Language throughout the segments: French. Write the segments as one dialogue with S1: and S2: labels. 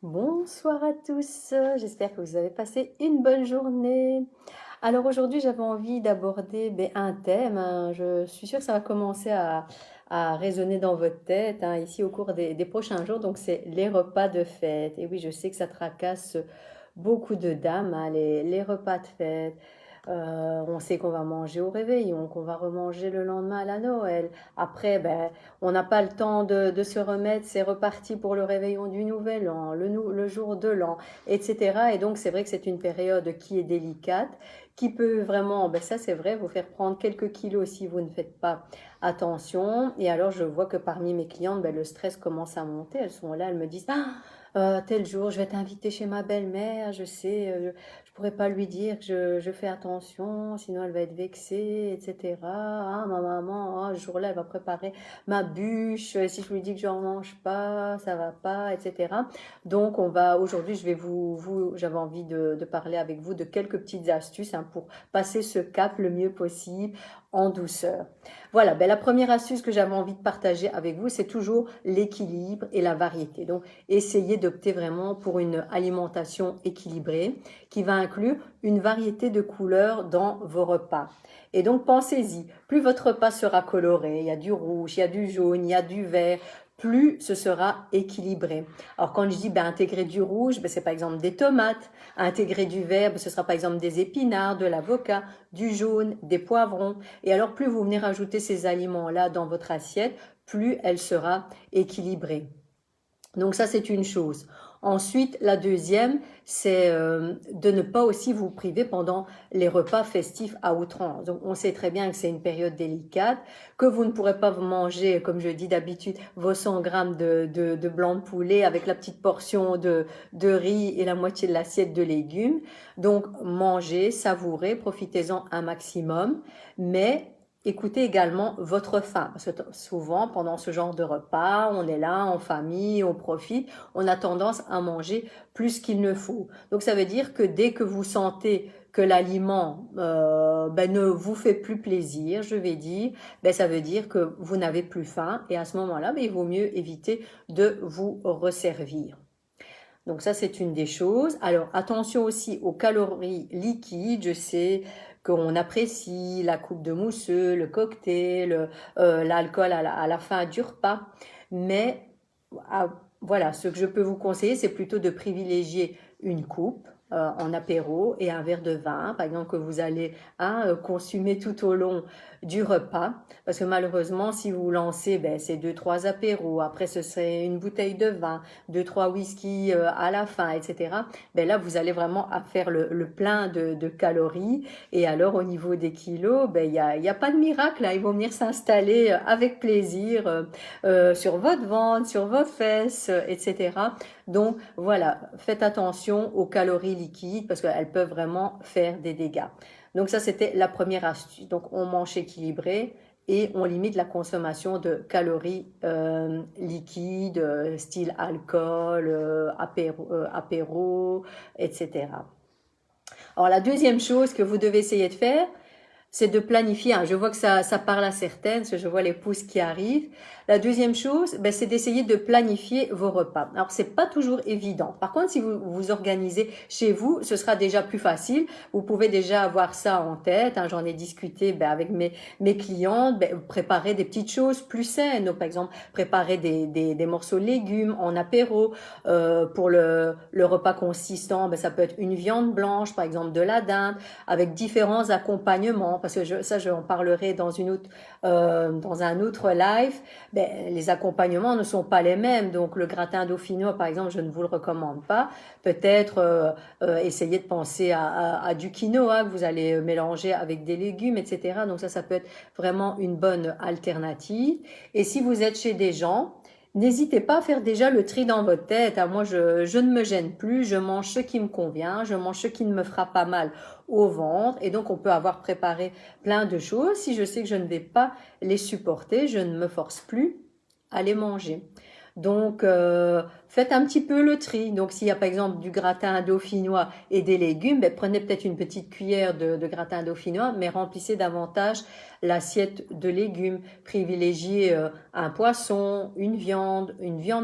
S1: Bonsoir à tous, j'espère que vous avez passé une bonne journée. Alors aujourd'hui, j'avais envie d'aborder un thème, hein. Je suis sûre que ça va commencer à résonner dans votre tête, hein, ici au cours des prochains jours. Donc c'est les repas de fête. Et oui, je sais que ça tracasse beaucoup de dames, hein, les repas de fête. On sait qu'on va manger au réveillon, qu'on va remanger le lendemain à la Noël. Après, on n'a pas le temps de se remettre, c'est reparti pour le réveillon du Nouvel An, le jour de l'an, etc. Et donc, c'est vrai que c'est une période qui est délicate, qui peut vraiment, ça c'est vrai, vous faire prendre quelques kilos si vous ne faites pas attention. Et alors, je vois que parmi mes clientes, le stress commence à monter. Elles sont là, elles me disent, tel jour, je vais t'inviter chez ma belle-mère, je sais, je pourrais pas lui dire que je fais attention, sinon elle va être vexée, etc. Ah, ma maman, ce jour-là, elle va préparer ma bûche, si je lui dis que je n'en mange pas, ça va pas, etc. Donc, aujourd'hui, je vais j'avais envie de parler avec vous de quelques petites astuces, hein, pour passer ce cap le mieux possible en douceur. Voilà, la première astuce que j'avais envie de partager avec vous, c'est toujours l'équilibre et la variété. Donc, essayez d'opter vraiment pour une alimentation équilibrée qui va inclure une variété de couleurs dans vos repas. Et donc pensez-y, plus votre repas sera coloré, il y a du rouge, il y a du jaune, il y a du vert, plus ce sera équilibré. Alors quand je dis intégrer du rouge, c'est par exemple des tomates, intégrer du vert, ce sera par exemple des épinards, de l'avocat, du jaune, des poivrons. Et alors plus vous venez rajouter ces aliments-là dans votre assiette, plus elle sera équilibrée. Donc ça, c'est une chose. Ensuite, la deuxième, c'est de ne pas aussi vous priver pendant les repas festifs à outrance. Donc, on sait très bien que c'est une période délicate, que vous ne pourrez pas vous manger, comme je dis d'habitude, vos 100 grammes de blanc de poulet avec la petite portion de riz et la moitié de l'assiette de légumes. Donc, mangez, savourez, profitez-en un maximum, mais écoutez également votre faim, parce que souvent pendant ce genre de repas, on est là en famille, on profite, on a tendance à manger plus qu'il ne faut. Donc ça veut dire que dès que vous sentez que l'aliment ne vous fait plus plaisir, je vais dire, ça veut dire que vous n'avez plus faim et à ce moment-là, il vaut mieux éviter de vous resservir. Donc ça, c'est une des choses. Alors attention aussi aux calories liquides. Je sais qu'on apprécie la coupe de mousseux, le cocktail, l'alcool à la fin du repas. Mais ah, voilà, ce que je peux vous conseiller, c'est plutôt de privilégier une coupe en apéro et un verre de vin, par exemple, que vous allez consommer tout au long du repas. Parce que malheureusement, si vous lancez ces deux, trois apéros, après ce serait une bouteille de vin, deux, trois whisky à la fin, etc. Là, vous allez vraiment à faire le plein de calories. Et alors, au niveau des kilos, y a pas de miracle, hein. Ils vont venir s'installer avec plaisir sur votre ventre, sur vos fesses, etc. Donc, voilà, faites attention aux calories liquides parce qu'elles peuvent vraiment faire des dégâts. Donc, ça, c'était la première astuce. Donc, on mange équilibré et on limite la consommation de calories liquides, style alcool, apéro, etc. Alors la deuxième chose que vous devez essayer de faire, c'est de planifier. Je vois que ça parle à certaines, parce que je vois les pouces qui arrivent. La deuxième chose, c'est d'essayer de planifier vos repas. Alors, c'est pas toujours évident. Par contre, si vous vous organisez chez vous, ce sera déjà plus facile. Vous pouvez déjà avoir ça en tête, hein. J'en ai discuté avec mes clientes. Préparer des petites choses plus saines. Donc, par exemple, préparer des morceaux de légumes en apéro. Pour le repas consistant, ça peut être une viande blanche, par exemple de la dinde, avec différents accompagnements, parce que ça, je en parlerai dans un autre live. Les accompagnements ne sont pas les mêmes. Donc, le gratin dauphinois, par exemple, je ne vous le recommande pas. Peut-être essayer de penser à du quinoa que vous allez mélanger avec des légumes, etc. Donc, ça peut être vraiment une bonne alternative. Et si vous êtes chez des gens, n'hésitez pas à faire déjà le tri dans votre tête. Moi, je ne me gêne plus, je mange ce qui me convient, je mange ce qui ne me fera pas mal au ventre. Et donc, on peut avoir préparé plein de choses. Si je sais que je ne vais pas les supporter, je ne me force plus à les manger. Donc, faites un petit peu le tri. Donc, s'il y a par exemple du gratin dauphinois et des légumes, ben, prenez peut-être une petite cuillère de gratin dauphinois, mais remplissez davantage l'assiette de légumes. Privilégiez un poisson, une viande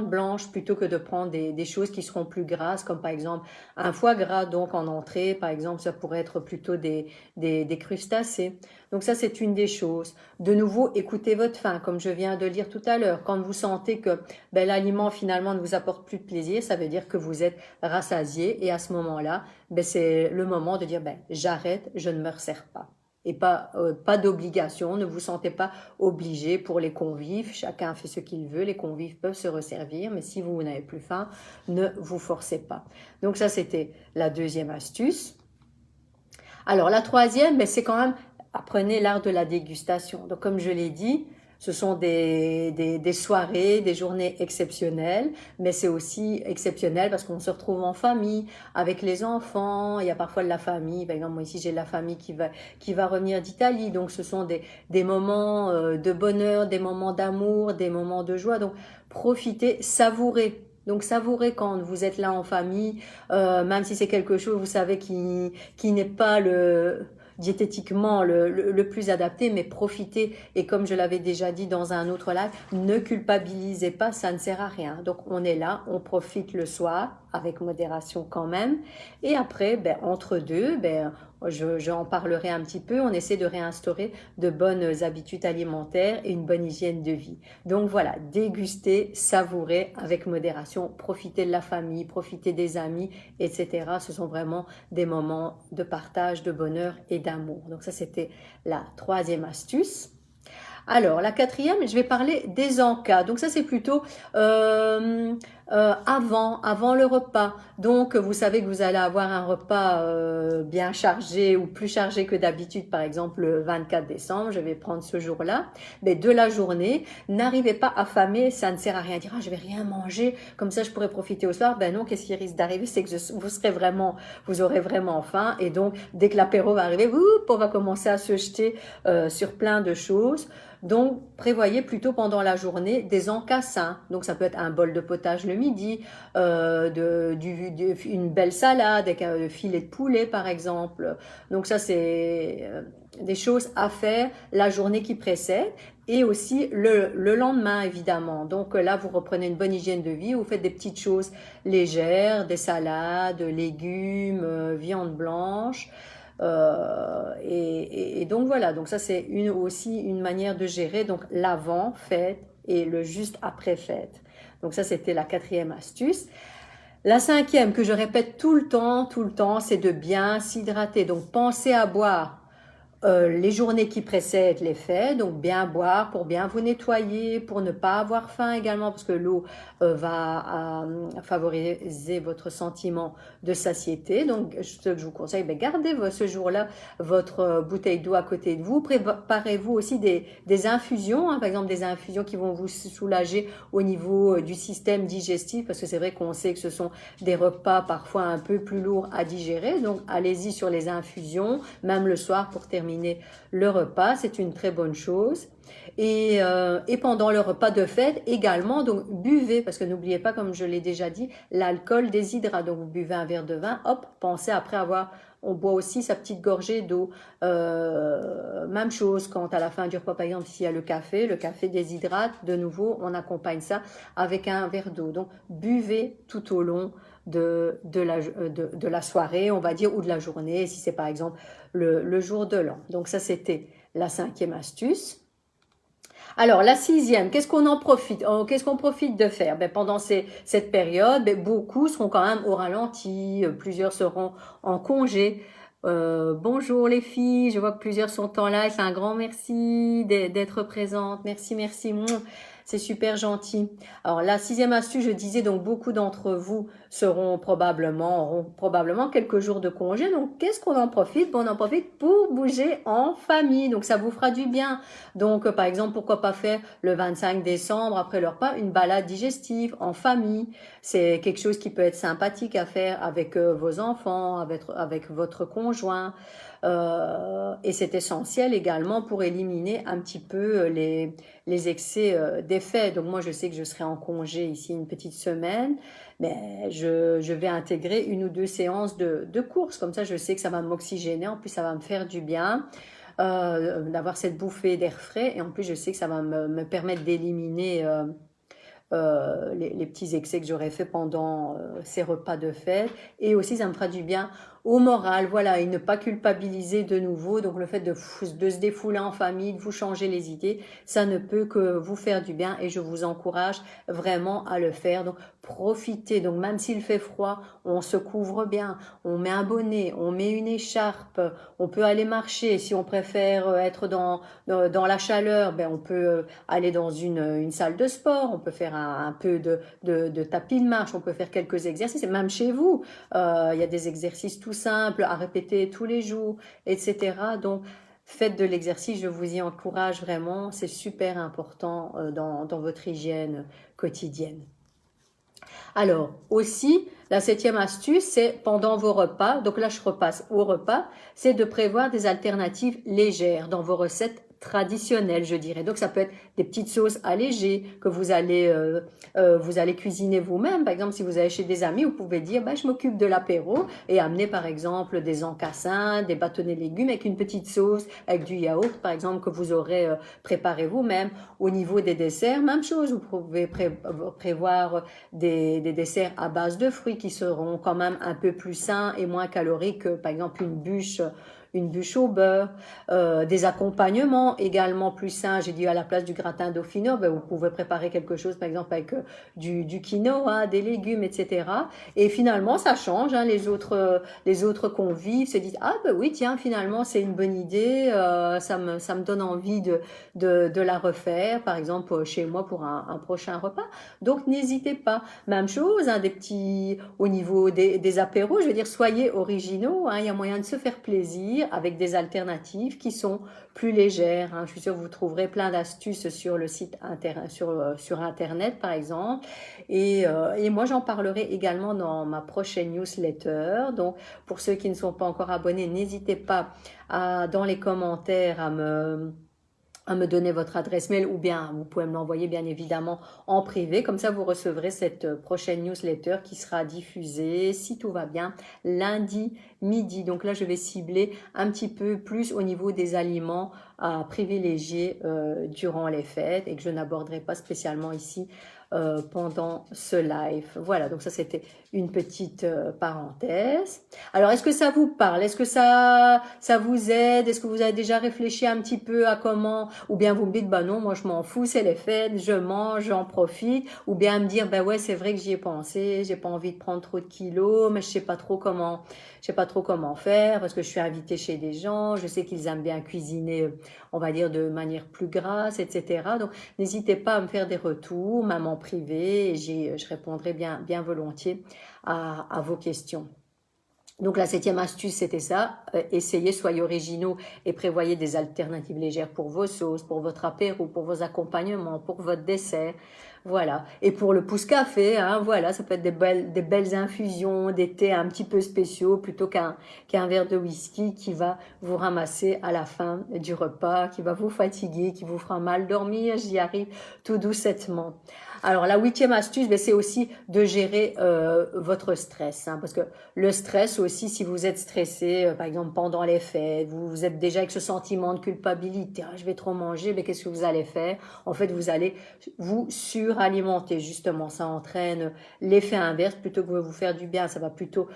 S1: blanche, plutôt que de prendre des choses qui seront plus grasses, comme par exemple un foie gras. Donc, en entrée, par exemple, ça pourrait être plutôt des crustacés. Donc, ça, c'est une des choses. De nouveau, écoutez votre faim, comme je viens de le dire tout à l'heure. Quand vous sentez que ben, l'aliment finalement ne vous apporte plus de plaisir, ça veut dire que vous êtes rassasié et à ce moment-là, ben, c'est le moment de dire ben, j'arrête, je ne me resserre pas. Et pas d'obligation, ne vous sentez pas obligé pour les convives, chacun fait ce qu'il veut, les convives peuvent se resservir, mais si vous n'avez plus faim, ne vous forcez pas. Donc ça, c'était la deuxième astuce. Alors la troisième, ben, c'est quand même apprenez l'art de la dégustation. Donc comme je l'ai dit, ce sont des soirées, des journées exceptionnelles, mais c'est aussi exceptionnel parce qu'on se retrouve en famille, avec les enfants, il y a parfois de la famille, par exemple moi ici j'ai de la famille qui va revenir d'Italie, donc ce sont des moments de bonheur, des moments d'amour, des moments de joie, donc profitez, savourez. Donc savourez quand vous êtes là en famille, même si c'est quelque chose, vous savez, qui n'est pas diététiquement le plus adapté, mais profitez. Et comme je l'avais déjà dit dans un autre live, ne culpabilisez pas, ça ne sert à rien. Donc on est là, on profite le soir, avec modération quand même. Et après, ben, entre deux, ben, j'en parlerai un petit peu, on essaie de réinstaurer de bonnes habitudes alimentaires et une bonne hygiène de vie. Donc voilà, dégustez, savourez avec modération, profitez de la famille, profitez des amis, etc. Ce sont vraiment des moments de partage, de bonheur et d'amour. Donc ça, c'était la troisième astuce. Alors, la quatrième, je vais parler des encas. Donc ça, c'est plutôt avant le repas. Donc, vous savez que vous allez avoir un repas bien chargé ou plus chargé que d'habitude, par exemple le 24 décembre, je vais prendre ce jour-là. Mais de la journée, n'arrivez pas affamé, ça ne sert à rien. Dire, ah, je vais rien manger, comme ça je pourrais profiter au soir. Ben non, qu'est-ce qui risque d'arriver, c'est que vous aurez vraiment faim. Et donc, dès que l'apéro va arriver, on va commencer à se jeter sur plein de choses. Donc, prévoyez plutôt pendant la journée des encas sains. Donc, ça peut être un bol de potage le midi, une belle salade avec un filet de poulet, par exemple. Donc, ça, c'est des choses à faire la journée qui précède et aussi le lendemain, évidemment. Donc, là, vous reprenez une bonne hygiène de vie, vous faites des petites choses légères, des salades, légumes, viande blanche. Et donc voilà, donc ça c'est aussi une manière de gérer donc l'avant fête et le juste après fête. Donc ça c'était la quatrième astuce. La cinquième que je répète tout le temps, c'est de bien s'hydrater. Donc pensez à boire les journées qui précèdent les fêtes, donc bien boire pour bien vous nettoyer, pour ne pas avoir faim également, parce que l'eau va favoriser votre sentiment de satiété. Donc, ce que je vous conseille, ben, gardez ce jour-là votre bouteille d'eau à côté de vous. Préparez-vous aussi des infusions, hein, par exemple des infusions qui vont vous soulager au niveau du système digestif, parce que c'est vrai qu'on sait que ce sont des repas parfois un peu plus lourds à digérer. Donc, allez-y sur les infusions, même le soir pour terminer le repas, c'est une très bonne chose. Et pendant le repas de fête également, donc buvez, parce que n'oubliez pas, comme je l'ai déjà dit, l'alcool déshydrate. Donc vous buvez un verre de vin, hop, pensez après on boit aussi sa petite gorgée d'eau. Même chose quand à la fin du repas, par exemple, s'il y a le café déshydrate, de nouveau, on accompagne ça avec un verre d'eau. Donc buvez tout au long de la soirée, on va dire, ou de la journée, si c'est par exemple le jour de l'an. Donc ça, c'était la cinquième astuce. Alors, la sixième, qu'est-ce qu'on profite de faire? Ben, pendant cette période, ben, beaucoup seront quand même au ralenti, plusieurs seront en congé. Bonjour les filles, je vois que plusieurs sont en live. Un grand merci d'être présentes. Merci, merci. C'est super gentil. Alors, la sixième astuce, je disais, donc beaucoup d'entre vous auront probablement quelques jours de congé. Donc, qu'est-ce qu'on en profite? Bon, on en profite pour bouger en famille. Donc, ça vous fera du bien. Donc, par exemple, pourquoi pas faire le 25 décembre, après le repas, une balade digestive en famille. C'est quelque chose qui peut être sympathique à faire avec vos enfants, avec votre conjoint. Et c'est essentiel également pour éliminer un petit peu les excès d'effets. Donc moi, je sais que je serai en congé ici une petite semaine, mais je vais intégrer une ou deux séances de course. Comme ça, je sais que ça va m'oxygéner. En plus, ça va me faire du bien d'avoir cette bouffée d'air frais. Et en plus, je sais que ça va me permettre d'éliminer les petits excès que j'aurais fait pendant ces repas de fête. Et aussi, ça me fera du bien au moral, voilà, et ne pas culpabiliser de nouveau. Donc, le fait de se défouler en famille, de vous changer les idées, ça ne peut que vous faire du bien et je vous encourage vraiment à le faire. Donc, profitez. Donc, même s'il fait froid, on se couvre bien, on met un bonnet, on met une écharpe, on peut aller marcher. Si on préfère être dans la chaleur, ben, on peut aller dans une salle de sport, on peut faire un peu de tapis de marche, on peut faire quelques exercices, et même chez vous, il y a des exercices tout simples à répéter tous les jours, etc. Donc, faites de l'exercice, je vous y encourage vraiment, c'est super important dans votre hygiène quotidienne. Alors, aussi, la septième astuce, c'est pendant vos repas, donc là je repasse au repas, c'est de prévoir des alternatives légères dans vos recettes traditionnelles, je dirais. Donc ça peut être des petites sauces allégées que vous allez cuisiner vous-même. Par exemple, si vous allez chez des amis, vous pouvez dire, bah, je m'occupe de l'apéro et amener par exemple des encassins, des bâtonnets de légumes avec une petite sauce, avec du yaourt par exemple que vous aurez préparé vous-même. Au niveau des desserts, même chose, vous pouvez prévoir des desserts à base de fruits qui seront quand même un peu plus sains et moins caloriques que par exemple une bûche au beurre, des accompagnements également plus sains. J'ai dit à la place du gratin dauphinois, ben vous pouvez préparer quelque chose par exemple avec du quinoa, des légumes, etc. Et finalement, ça change. Hein, les autres convives se disent ah ben oui tiens finalement c'est une bonne idée, ça me donne envie de la refaire par exemple chez moi pour un prochain repas. Donc n'hésitez pas. Même chose, hein, au niveau des apéros, je veux dire, soyez originaux, hein, il y a moyen de se faire plaisir avec des alternatives qui sont plus légères. Hein. Je suis sûre que vous trouverez plein d'astuces sur le site sur Internet, par exemple. Et moi, j'en parlerai également dans ma prochaine newsletter. Donc, pour ceux qui ne sont pas encore abonnés, n'hésitez pas dans les commentaires à me donner votre adresse mail ou bien vous pouvez me l'envoyer bien évidemment en privé. Comme ça, vous recevrez cette prochaine newsletter qui sera diffusée, si tout va bien, lundi midi. Donc là, je vais cibler un petit peu plus au niveau des aliments à privilégier durant les fêtes et que je n'aborderai pas spécialement ici pendant ce live. Voilà, donc ça c'était une petite parenthèse. Alors, est-ce que ça vous parle? Est-ce que ça vous aide? Est-ce que vous avez déjà réfléchi un petit peu à comment? Ou bien vous me dites, bah non, moi je m'en fous, c'est les fêtes, je mange, j'en profite. Ou bien me dire, bah ouais, c'est vrai que j'y ai pensé, j'ai pas envie de prendre trop de kilos, mais je sais pas trop comment faire parce que je suis invitée chez des gens, je sais qu'ils aiment bien cuisiner, on va dire de manière plus grasse, etc. Donc, n'hésitez pas à me faire des retours, même en privé, et je répondrai bien volontiers à vos questions. Donc la septième astuce, c'était ça. Essayez, soyez originaux et prévoyez des alternatives légères pour vos sauces, pour votre apéro, pour vos accompagnements, pour votre dessert. Voilà. Et pour le pouce-café, hein, voilà, ça peut être des belles infusions, des thés un petit peu spéciaux plutôt qu'un verre de whisky qui va vous ramasser à la fin du repas, qui va vous fatiguer, qui vous fera mal dormir. J'y arrive tout doucettement. Alors la huitième astuce, ben, c'est aussi de gérer votre stress, hein, parce que le stress aussi, si vous êtes stressé, par exemple pendant les fêtes, vous êtes déjà avec ce sentiment de culpabilité, ah, je vais trop manger, mais qu'est-ce que vous allez faire? En fait, vous allez vous suralimenter, justement, ça entraîne l'effet inverse, plutôt que de vous faire du bien, ça va plutôt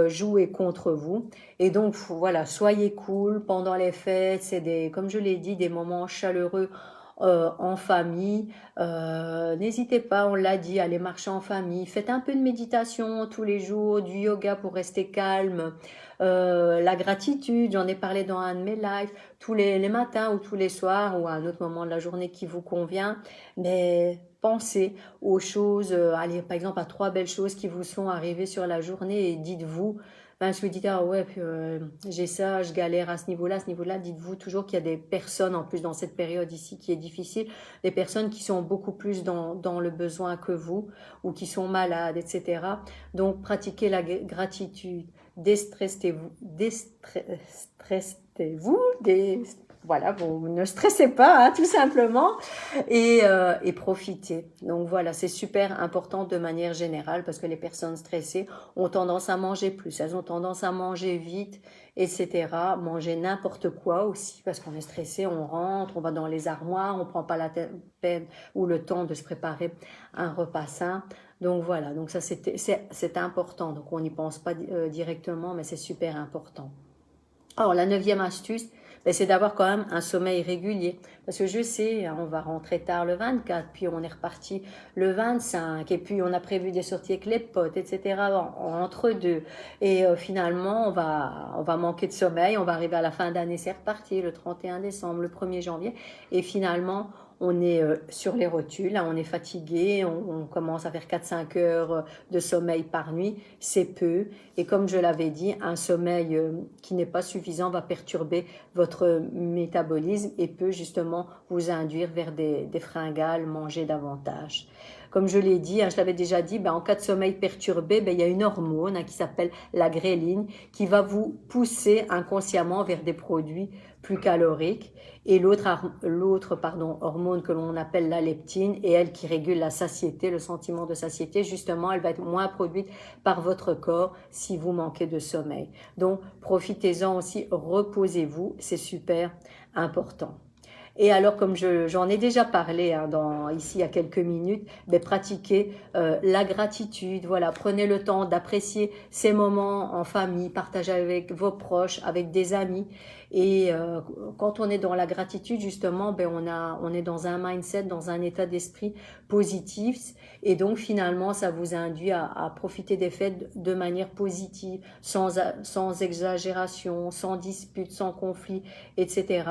S1: jouer contre vous. Et donc, voilà, soyez cool pendant les fêtes, comme je l'ai dit, des moments chaleureux en famille. N'hésitez pas, on l'a dit, allez marcher en famille. Faites un peu de méditation tous les jours, du yoga pour rester calme. La gratitude, j'en ai parlé dans un de mes lives, tous les matins ou tous les soirs ou à un autre moment de la journée qui vous convient. Mais pensez aux choses, allez par exemple à trois belles choses qui vous sont arrivées sur la journée et dites-vous, ben, si vous dites, ah ouais, puis, j'ai ça, je galère à ce niveau-là, dites-vous toujours qu'il y a des personnes, en plus dans cette période ici qui est difficile, des personnes qui sont beaucoup plus dans le besoin que vous, ou qui sont malades, etc. Donc, pratiquez la gratitude, déstressez-vous, voilà, vous ne stressez pas, hein, tout simplement, et profitez. Donc voilà, c'est super important de manière générale parce que les personnes stressées ont tendance à manger plus, elles ont tendance à manger vite, etc. Manger n'importe quoi aussi parce qu'on est stressé, on rentre, on va dans les armoires, on prend pas la peine ou le temps de se préparer un repas sain. Donc voilà, donc ça c'est important. Donc on n'y pense pas directement, mais c'est super important. Alors, la neuvième astuce, ben, c'est d'avoir quand même un sommeil régulier. Parce que je sais, hein, on va rentrer tard le 24, puis on est reparti le 25, et puis on a prévu des sorties avec les potes, etc. entre deux. Et finalement, on va manquer de sommeil, on va arriver à la fin d'année, c'est reparti, le 31 décembre, le 1er janvier. Et finalement, on est sur les rotules, hein, on est fatigué, on commence à faire 4-5 heures de sommeil par nuit, c'est peu. Et comme je l'avais dit, un sommeil qui n'est pas suffisant va perturber votre métabolisme et peut justement vous induire vers des fringales, manger davantage. Comme je l'ai dit, hein, je l'avais déjà dit, ben, en cas de sommeil perturbé, ben, il y a une hormone qui s'appelle la gréline qui va vous pousser inconsciemment vers des produits plus caloriques. Et l'autre hormone que l'on appelle la leptine, et elle qui régule la satiété, le sentiment de satiété, justement, elle va être moins produite par votre corps si vous manquez de sommeil. Donc, profitez-en aussi, reposez-vous, c'est super important. Et alors, comme j'en ai déjà parlé hein, ici il y a quelques minutes, ben, pratiquez la gratitude. Voilà, prenez le temps d'apprécier ces moments en famille, partagez avec vos proches, avec des amis. Et quand on est dans la gratitude, justement, ben, on est dans un mindset, dans un état d'esprit positif. Et donc, finalement, ça vous induit à profiter des fêtes de manière positive, sans exagération, sans dispute, sans conflit, etc.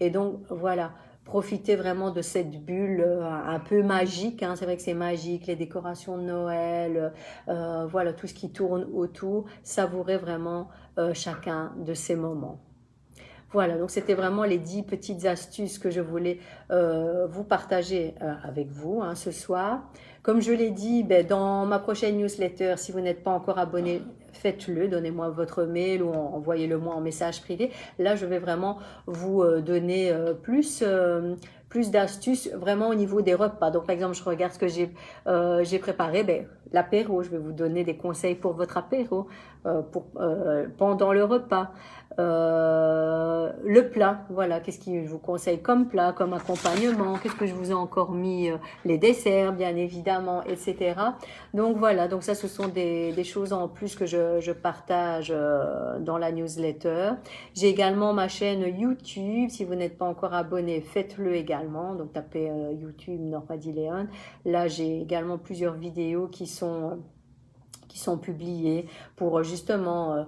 S1: Et donc, voilà, profitez vraiment de cette bulle un peu magique. Hein. C'est vrai que c'est magique, les décorations de Noël, voilà, tout ce qui tourne autour. Savourez vraiment chacun de ces moments. Voilà, donc c'était vraiment les 10 petites astuces que je voulais vous partager avec vous hein, ce soir. Comme je l'ai dit, ben, dans ma prochaine newsletter, si vous n'êtes pas encore abonné, faites-le, donnez-moi votre mail ou envoyez-le-moi en message privé. Là, je vais vraiment vous donner plus d'astuces vraiment au niveau des repas. Donc, par exemple, je regarde ce que j'ai préparé. Ben, l'apéro, je vais vous donner des conseils pour votre apéro pendant le repas. Le plat, voilà, qu'est-ce que je vous conseille comme plat, comme accompagnement, qu'est-ce que je vous ai encore mis, les desserts bien évidemment, etc. Donc voilà, donc ça ce sont des choses en plus que je partage dans la newsletter. J'ai également ma chaîne YouTube, si vous n'êtes pas encore abonné, faites-le également, donc tapez YouTube Norma Léon. Là j'ai également plusieurs vidéos qui sont publiés pour justement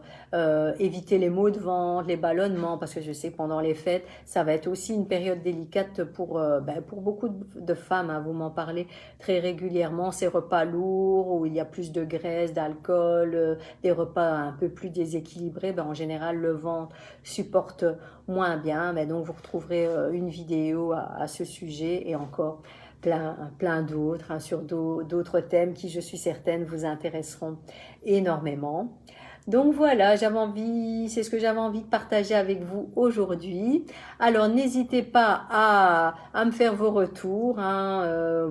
S1: éviter les maux de ventre, les ballonnements, parce que je sais que pendant les fêtes, ça va être aussi une période délicate pour beaucoup de femmes. Hein, vous m'en parlez très régulièrement, ces repas lourds où il y a plus de graisse, d'alcool, des repas un peu plus déséquilibrés, ben, en général le ventre supporte moins bien. Mais donc vous retrouverez une vidéo à ce sujet et encore plein d'autres, hein, sur d'autres thèmes qui, je suis certaine, vous intéresseront énormément. Donc voilà, c'est ce que j'avais envie de partager avec vous aujourd'hui. Alors n'hésitez pas à me faire vos retours, hein,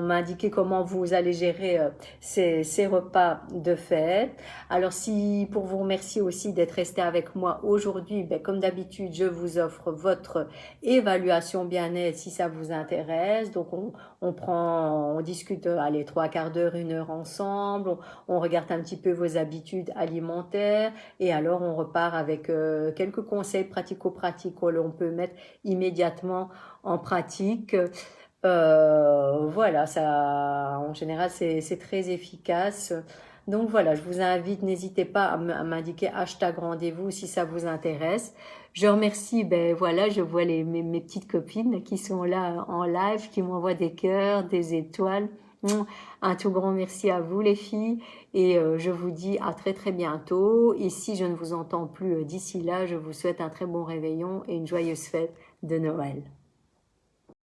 S1: m'indiquer comment vous allez gérer ces repas de fête. Alors si pour vous remercier aussi d'être resté avec moi aujourd'hui, ben, comme d'habitude, je vous offre votre évaluation bien-être si ça vous intéresse. Donc on discute, allez, 3/4 d'heure, 1 heure ensemble. On regarde un petit peu vos habitudes alimentaires et alors on repart avec quelques conseils pratico-pratiques que l'on peut mettre immédiatement en pratique. Voilà, ça, en général, c'est très efficace. Donc voilà, je vous invite, n'hésitez pas à m'indiquer hashtag rendez-vous si ça vous intéresse. Je remercie, ben voilà, je vois mes petites copines qui sont là en live, qui m'envoient des cœurs, des étoiles. Un tout grand merci à vous les filles et je vous dis à très très bientôt. Et si je ne vous entends plus d'ici là, je vous souhaite un très bon réveillon et une joyeuse fête de Noël.